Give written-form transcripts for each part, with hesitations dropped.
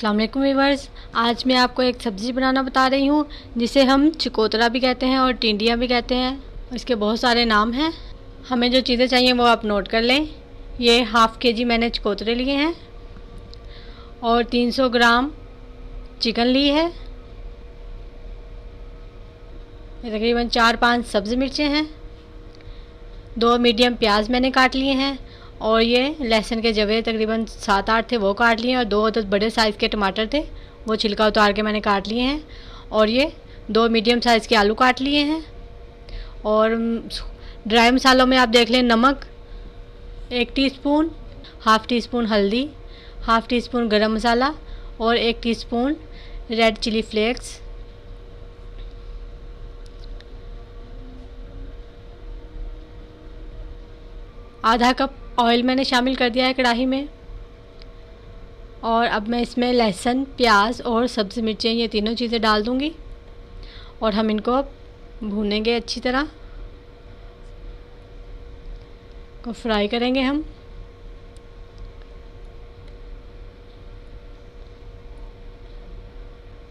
अस्सलाम वालेकुम व्यूअर्स। आज मैं आपको एक सब्ज़ी बनाना बता रही हूँ जिसे हम चिकोतरा भी कहते हैं और टिंडिया भी कहते हैं। इसके बहुत सारे नाम हैं। हमें जो चीज़ें चाहिए वो आप नोट कर लें। ये हाफ़ केजी मैंने चिकोतरे लिए हैं और 300 ग्राम चिकन ली है। ये तकरीबन 4-5 सब्ज़ी मिर्चें हैं। 2 मीडियम प्याज मैंने काट लिए हैं और ये लहसुन के जवे तकरीबन 7-8 थे, वो काट लिए। और 2 अदद बड़े साइज़ के टमाटर थे, वो छिलका उतार के मैंने काट लिए हैं। और ये 2 मीडियम साइज़ के आलू काट लिए हैं। और ड्राई मसालों में आप देख लें, नमक 1 टीस्पून, हाफ़ टी स्पून हल्दी, हाफ़ टी स्पून गरम मसाला और 1 टीस्पून रेड चिली फ्लेक्स। आधा कप ऑयल मैंने शामिल कर दिया है कढ़ाई में। और अब मैं इसमें लहसुन, प्याज और सब्ज़ी मिर्चें, ये तीनों चीज़ें डाल दूँगी और हम इनको अब भूनेंगे अच्छी तरह को फ्राई करेंगे हम।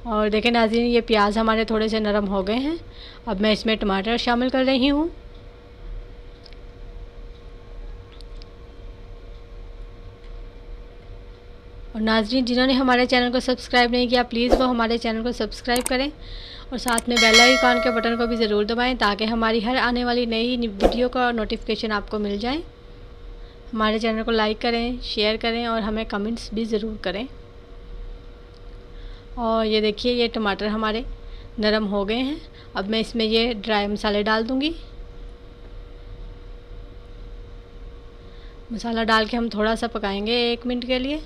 और देखें नाज़रीन, ये प्याज हमारे थोड़े से नरम हो गए हैं। अब मैं इसमें टमाटर शामिल कर रही हूँ। और नाज़रीन, जिन्होंने हमारे चैनल को सब्सक्राइब नहीं किया, प्लीज़ वो हमारे चैनल को सब्सक्राइब करें और साथ में बेल आइकन के बटन को भी ज़रूर दबाएं ताकि हमारी हर आने वाली नई वीडियो का नोटिफिकेशन आपको मिल जाए। हमारे चैनल को लाइक करें, शेयर करें और हमें कमेंट्स भी ज़रूर करें। और ये देखिए, ये टमाटर हमारे नरम हो गए हैं। अब मैं इसमें ये ड्राई मसाले डाल दूँगी। मसाला डाल के हम थोड़ा सा पकाएंगे 1 मिनट के लिए।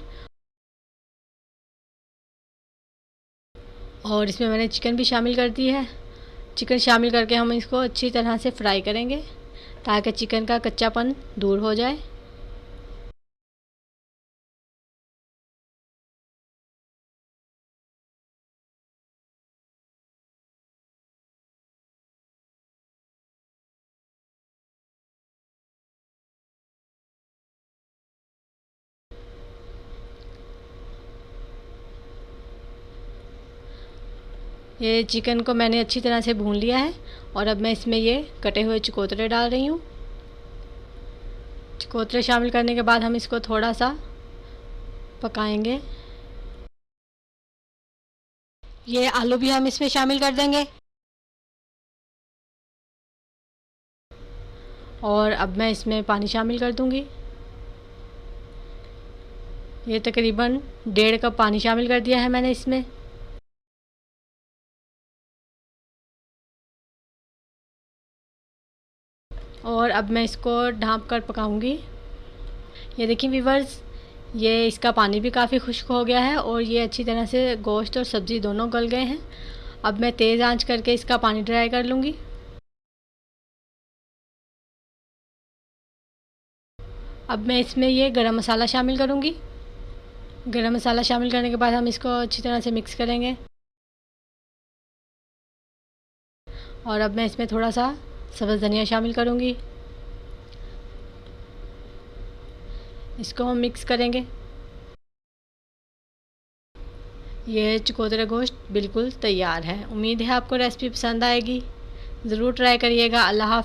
और इसमें मैंने चिकन भी शामिल कर दी है। चिकन शामिल करके हम इसको अच्छी तरह से फ्राई करेंगे ताकि चिकन का कच्चापन दूर हो जाए। ये चिकन को मैंने अच्छी तरह से भून लिया है और अब मैं इसमें ये कटे हुए चिकोतरे डाल रही हूँ। चिकोतरे शामिल करने के बाद हम इसको थोड़ा सा पकाएंगे। ये आलू भी हम इसमें शामिल कर देंगे। और अब मैं इसमें पानी शामिल कर दूँगी। ये तकरीबन 1.5 कप पानी शामिल कर दिया है मैंने इसमें। और अब मैं इसको ढाँप कर पकाऊंगी। ये देखिए व्यूअर्स, ये इसका पानी भी काफ़ी खुश्क हो गया है और ये अच्छी तरह से गोश्त और सब्ज़ी दोनों गल गए हैं। अब मैं तेज़ आंच करके इसका पानी ड्राई कर लूँगी। अब मैं इसमें ये गरम मसाला शामिल करूँगी। गरम मसाला शामिल करने के बाद हम इसको अच्छी तरह से मिक्स करेंगे। और अब मैं इसमें थोड़ा सा सब्ज़ धनिया शामिल करूँगी। इसको हम मिक्स करेंगे। ये चिकोतरा गोश्त बिल्कुल तैयार है। उम्मीद है आपको रेसिपी पसंद आएगी। ज़रूर ट्राई करिएगा। अल्लाह हाफ़िज़।